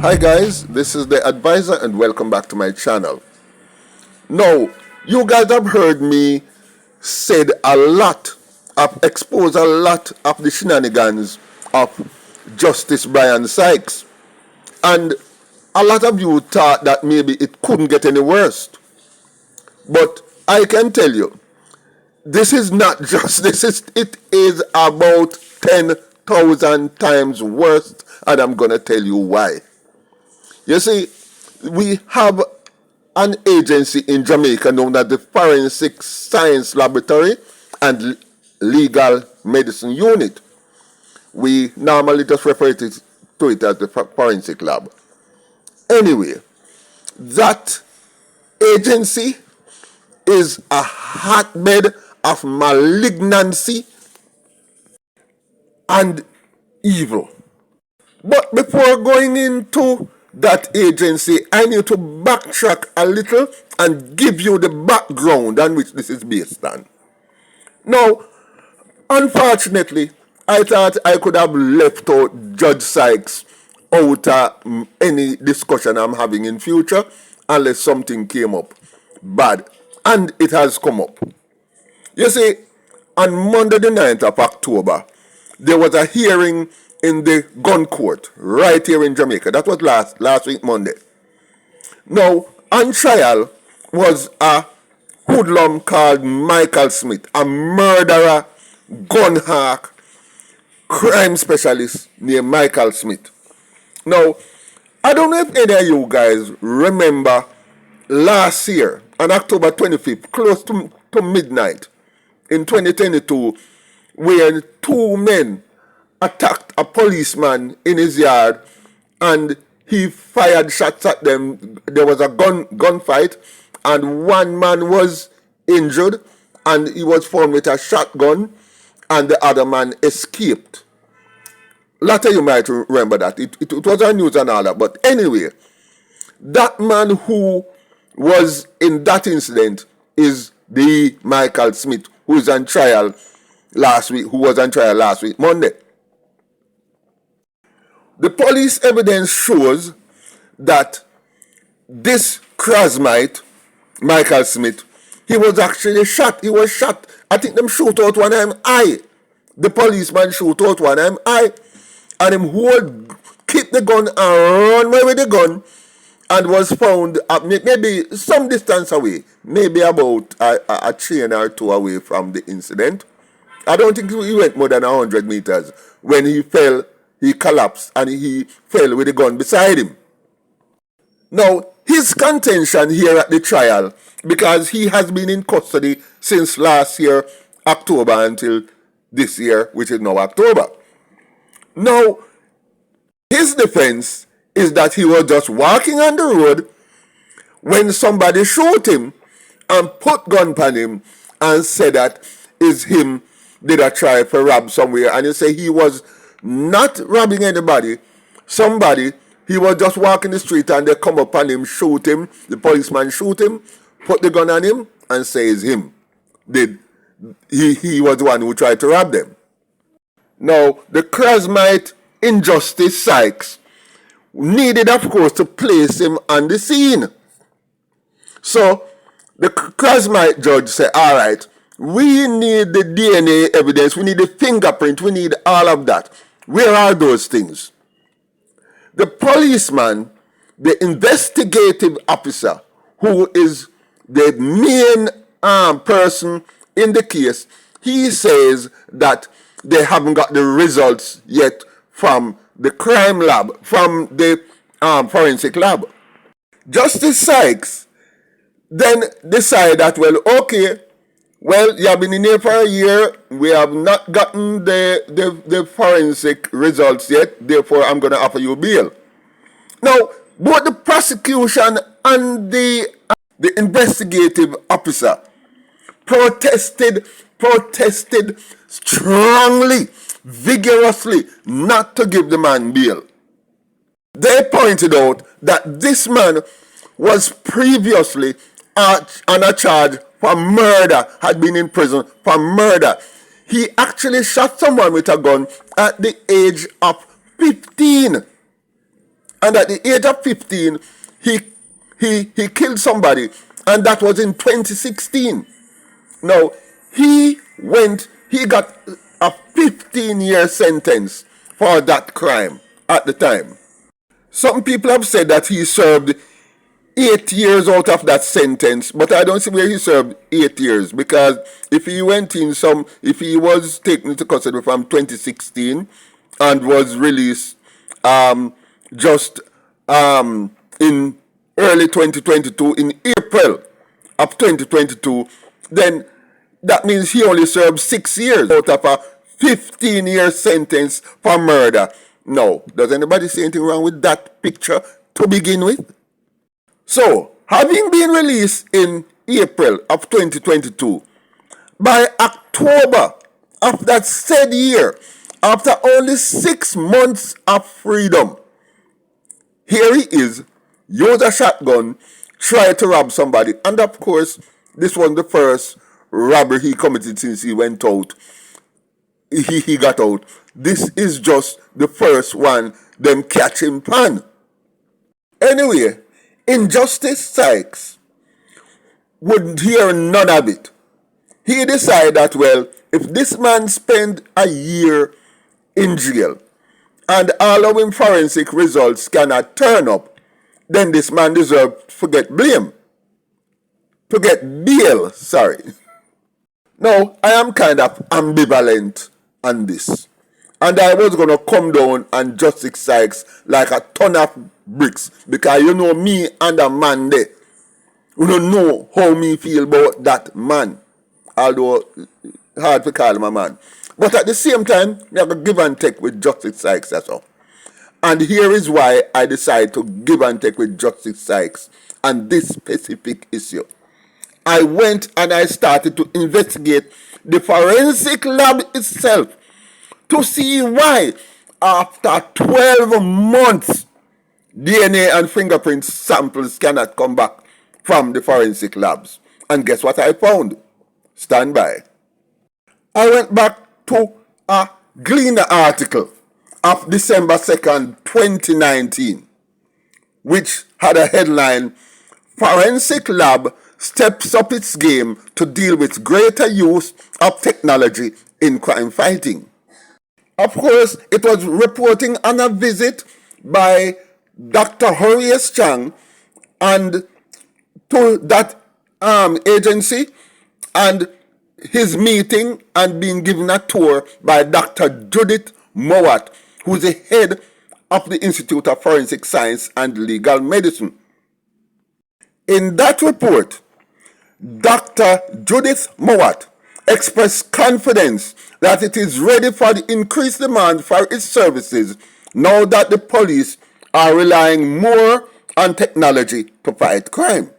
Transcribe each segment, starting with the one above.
Hi guys, this is the advisor and welcome back to my channel. Now, you guys have heard me said a lot, expose a lot of the shenanigans of Justice Brian Sykes, and a lot of you thought that maybe it couldn't get any worse. But I can tell you, this is not just, it is about 10,000 times worse, and I'm gonna tell you why. You see, we have an agency in Jamaica known as the Forensic Science Laboratory and Legal Medicine Unit. We normally just refer to it as the Forensic Lab. Anyway, that agency is a hotbed of malignancy and evil. But before going into that agency, I need to backtrack a little and give you the background on which this is based on. Now, unfortunately, I thought I could have left out Judge Sykes out of any discussion I'm having in future unless something came up bad, and it has come up. You see, on Monday the 9th of October, there was a hearing in the gun court right here in Jamaica. That was last week Monday. Now, on trial was a hoodlum called Michael Smith, a murderer, gun hawk, crime specialist named Michael Smith. Now, I don't know if any of you guys remember last year on October 25th, close to midnight in 2022, where two men attacked a policeman in his yard and he fired shots at them. There was a gunfight and one man was injured and he was found with a shotgun and the other man escaped. Later you might remember that. It was on news and all that. But anyway, that man who was in that incident is the Michael Smith who was on trial last week, Monday. The police evidence shows that this Krasmite, Michael Smith, he was actually shot. He was shot. I think them shoot out one of him eye. The policeman shoot out one of him eye. And him keep the gun and run away with the gun and was found maybe some distance away, maybe about a chain or two away from the incident. I don't think he went more than 100 meters. When he fell, he collapsed and he fell with the gun beside him. Now, his contention here at the trial, because he has been in custody since last year, October, until this year, which is now October. Now, his defense is that he was just walking on the road when somebody shot him and put gun on him and said that is him did a try for rob somewhere, and he say he was not robbing anybody. Somebody, he was just walking the street and they come up on him, shoot him, the policeman shoot him, put the gun on him and say it's him. He was the one who tried to rob them. Now, the Krasmite Injustice Sykes needed, of course, to place him on the scene. So, the Krasmite judge said, all right, we need the DNA evidence, we need the fingerprint, we need all of that. Where are those things? The policeman, the investigative officer, who is the main person in the case, he says that they haven't got the results yet from the crime lab, from the forensic lab. Justice Sykes then decided that, well, okay, well, you have been in here for a year. We have not gotten the forensic results yet. Therefore, I'm going to offer you bail. Now, both the prosecution and the investigative officer protested strongly, vigorously, not to give the man bail. They pointed out that this man was previously on a charge for murder, had been in prison for murder. He actually shot someone with a gun at the age of 15. And at the age of 15, he killed somebody, and that was in 2016. Now, he got a 15-year sentence for that crime at the time. Some people have said that he served 8 years out of that sentence, but I don't see where he served 8 years, because if he was taken into custody from 2016 and was released just in early 2022, in April of 2022, then that means he only served 6 years out of a 15-year sentence for murder. No, does anybody see anything wrong with that picture to begin with? So, having been released in April of 2022, by October of that said year, after only 6 months of freedom, here he is, used a shotgun, tried to rob somebody. And of course, this wasn't the first robbery he committed since he went out. He got out. This is just the first one them catch him pan. Anyway, Injustice Sykes wouldn't hear none of it. He decided that, well, if this man spent a year in jail and all of his forensic results cannot turn up, then this man deserves to get blame. To get bail, sorry. Now, I am kind of ambivalent on this. And I was going to come down on Justice Sykes like a ton of bricks, because you know me and a man there. You don't know how me feel about that man. Although, hard to call him a man. But at the same time, we have to give and take with Justice Sykes, that's all. And here is why I decided to give and take with Justice Sykes on this specific issue. I went and I started to investigate the forensic lab itself to see why, after 12 months, DNA and fingerprint samples cannot come back from the forensic labs. And guess what I found? Stand by. I went back to a Gleaner article of December 2nd, 2019, which had a headline, Forensic Lab Steps Up Its Game to Deal with Greater Use of Technology in Crime Fighting. Of course, it was reporting on a visit by Dr. Horace Chang and to that agency, and his meeting and being given a tour by Dr. Judith Mowat, who is the head of the Institute of Forensic Science and Legal Medicine. In that report, Dr. Judith Mowat expressed confidence that it is ready for the increased demand for its services now that the police are relying more on technology to fight crime.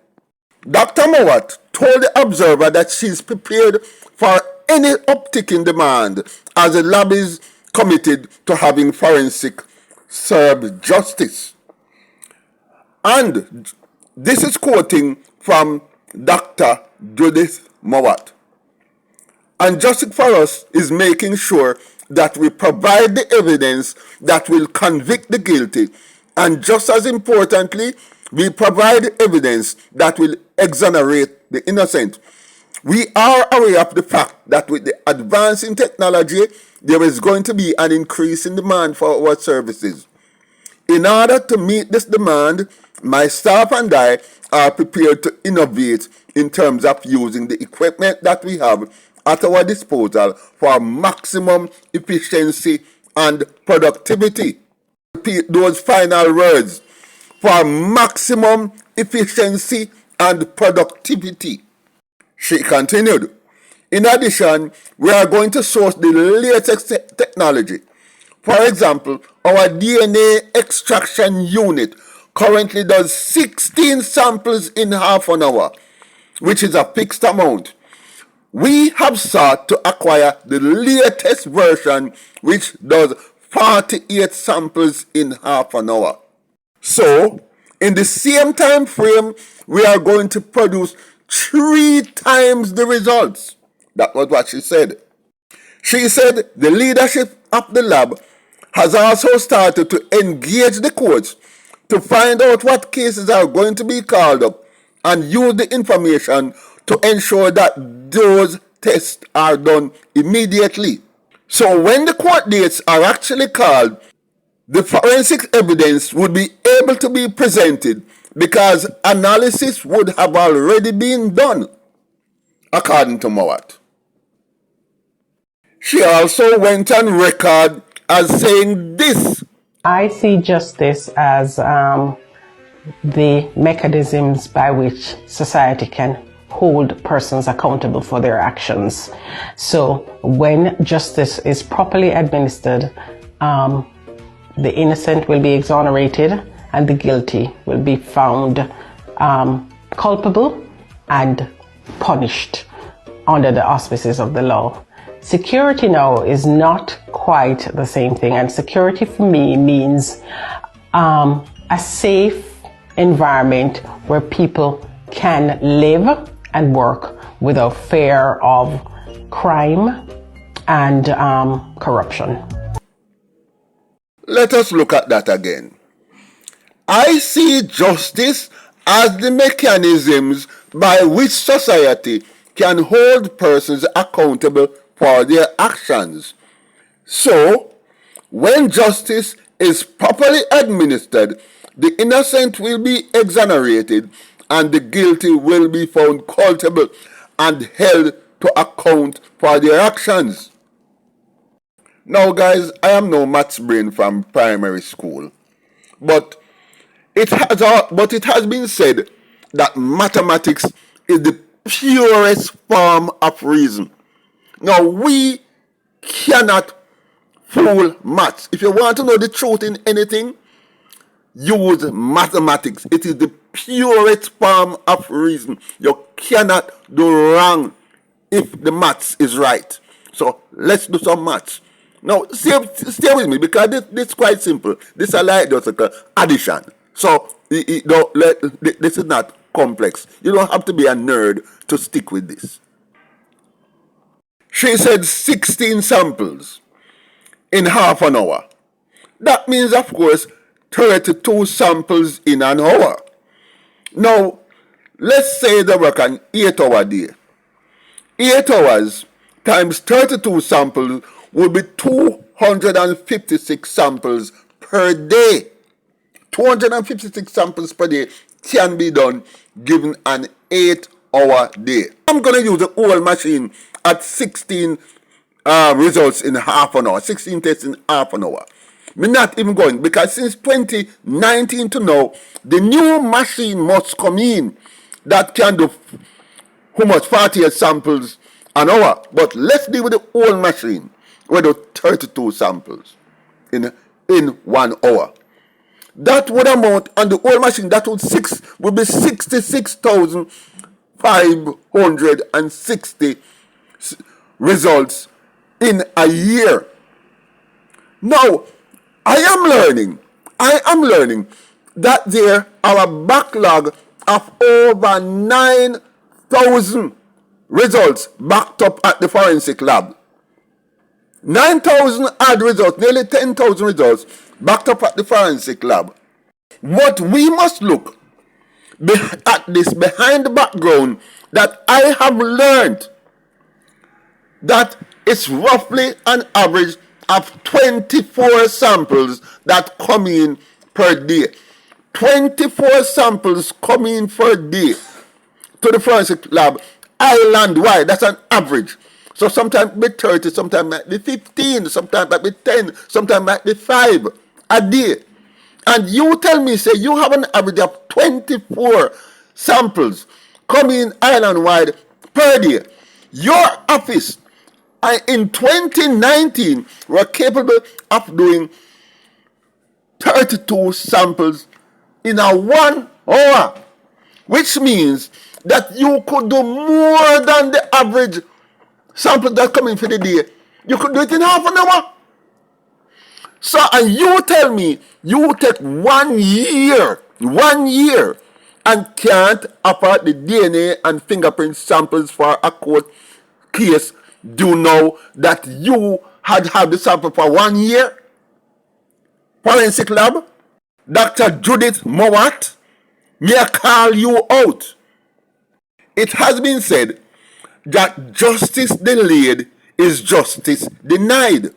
Dr. Mowat told the Observer that she is prepared for any uptick in demand as the lab is committed to having forensic serve justice. And this is quoting from Dr. Judith Mowat. And justice for us is making sure that we provide the evidence that will convict the guilty, and just as importantly, we provide evidence that will exonerate the innocent. We are aware of the fact that with the advance in technology, there is going to be an increase in demand for our services. In order to meet this demand, my staff and I are prepared to innovate in terms of using the equipment that we have at our disposal for maximum efficiency and productivity. Repeat those final words: for maximum efficiency and productivity. She continued, in addition, we are going to source the latest technology. For example, our DNA extraction unit currently does 16 samples in half an hour, which is a fixed amount. We have sought to acquire the latest version, which does 48 samples in half an hour. So, in the same time frame, we are going to produce 3 times the results. That was what she said. She said the leadership of the lab has also started to engage the courts to find out what cases are going to be called up and use the information to ensure that those tests are done immediately. So when the court dates are actually called, the forensic evidence would be able to be presented because analysis would have already been done, according to Mowat. She also went on record as saying this: I see justice as the mechanisms by which society can hold persons accountable for their actions. So when justice is properly administered, the innocent will be exonerated and the guilty will be found culpable and punished under the auspices of the law. Security now is not quite the same thing, and security for me means a safe environment where people can live and work without fear of crime and corruption. Let us look at that again. I see justice as the mechanisms by which society can hold persons accountable for their actions. So, when justice is properly administered, the innocent will be exonerated and the guilty will be found culpable and held to account for their actions. Now guys, I am no maths brain from primary school, but it has been said that mathematics is the purest form of reason. Now we cannot fool maths. If you want to know the truth in anything, use mathematics. It is the purest form of reason. You cannot do wrong if the maths is right. So let's do some maths. Now stay with me because this is quite simple. This is like just like addition. So this is not complex. You don't have to be a nerd to stick with this. She said 16 samples in half an hour. That means, of course, 32 samples in an hour. Now, let's say they work an 8-hour day. 8 hours times 32 samples will be 256 samples per day. 256 samples per day can be done given an 8-hour day. I'm going to use the whole machine at 16 results in half an hour, 16 tests in half an hour. We're not even going, because since 2019 to now, the new machine must come in that can do how much 48 samples an hour. But let's deal with the old machine. We do 32 samples in 1 hour. That would amount on the old machine, that would be 66,560 results in a year. Now, I am learning that there are a backlog of over 9,000 results backed up at the forensic lab. 9,000 odd results, nearly 10,000 results backed up at the forensic lab. What we must look at this behind the background that I have learned that it's roughly an average of 24 samples that come in per day. 24 samples come in per day to the forensic lab island-wide. That's an average. So sometimes it be 30, sometimes it might be 15, sometimes it might be 10, sometimes it might be 5 a day. And you tell me, say, you have an average of 24 samples coming island-wide per day. Your office, in 2019, were capable of doing 32 samples in a 1 hour, which means that you could do more than the average sample that's coming for the day. You could do it in half an hour. So, and you tell me you take 1 year, and can't offer the DNA and fingerprint samples for a court case. Do you know that you had the sample for 1 year? Forensic lab? Dr. Judith Mowat, may I call you out. It has been said that justice delayed is justice denied.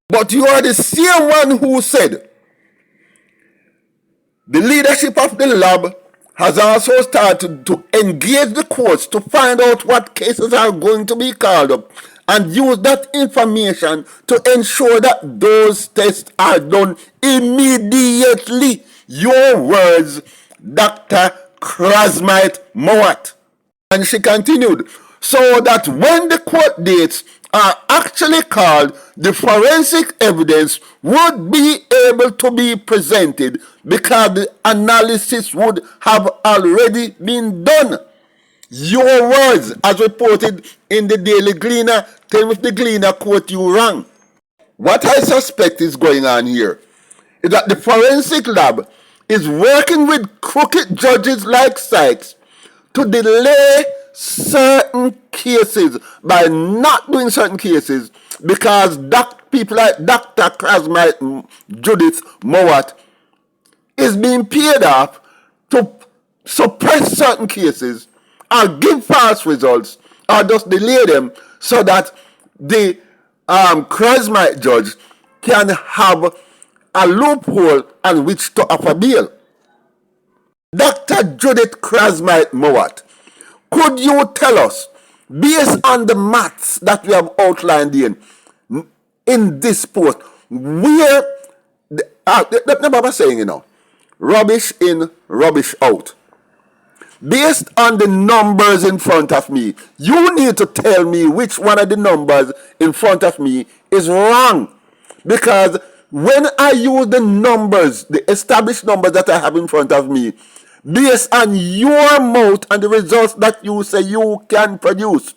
But you are the same one who said the leadership of the lab has also started to engage the courts to find out what cases are going to be called up and use that information to ensure that those tests are done immediately. Your words, Dr. Krasmite Mowat. And she continued, so that when the court dates are actually called, the forensic evidence would be able to be presented because the analysis would have already been done. Your words, as reported in the Daily Gleaner, tell me if the Gleaner quote you wrong. What I suspect is going on here is that the forensic lab is working with crooked judges like Sykes to delay certain cases by not doing certain cases because people like Dr. Krasmite Judith Mowat is being paid off to suppress certain cases or give false results or just delay them so that the Krasmite judge can have a loophole on which to offer bail. Dr. Judith Krasmite Mowat, could you tell us, based on the maths that we have outlined in this post, where the Baba saying, rubbish in, rubbish out. Based on the numbers in front of me, you need to tell me which one of the numbers in front of me is wrong. Because when I use the numbers, the established numbers that I have in front of me, based on your mouth and the results that you say you can produce,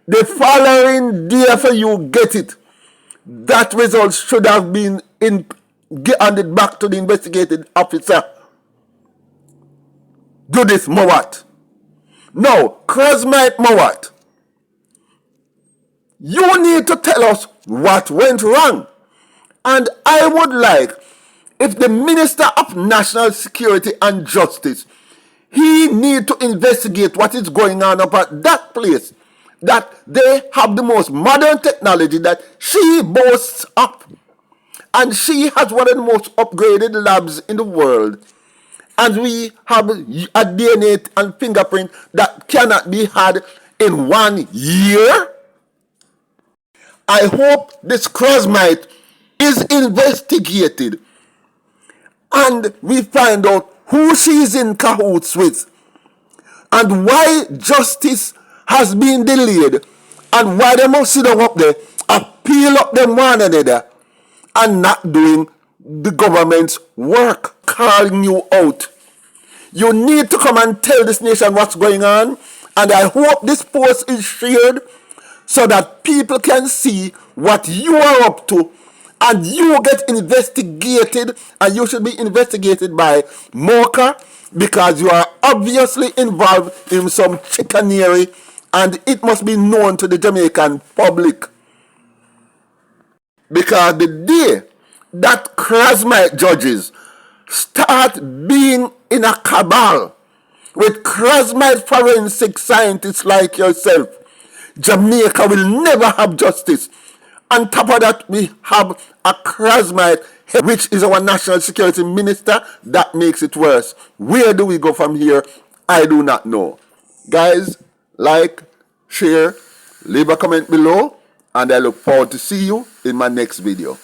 the following day after you get it, that result should have been handed back to the investigating officer, Judith Mowat. No, Krasmite Mowat, you need to tell us what went wrong. And I would like, if the Minister of National Security and Justice, he need to investigate what is going on up at that place, that they have the most modern technology that she boasts of. And she has one of the most upgraded labs in the world. And we have a DNA and fingerprint that cannot be had in 1 year. I hope this Krasmite is investigated and we find out who she is in cahoots with and why justice has been delayed and why they must sit down up there and peel up them one another and not doing the government's work. Calling you out. You need to come and tell this nation what's going on, and I hope this post is shared so that people can see what you are up to and you get investigated, and you should be investigated by Mocha because you are obviously involved in some chicanery and it must be known to the Jamaican public. Because the day that Krasmite judges start being in a cabal with Krasmite forensic scientists like yourself, Jamaica will never have justice. On top of that, we have a Krasmite, which is our national security minister. That makes it worse. Where do we go from here? I do not know. Guys, like, share, leave a comment below, and I look forward to see you in my next video.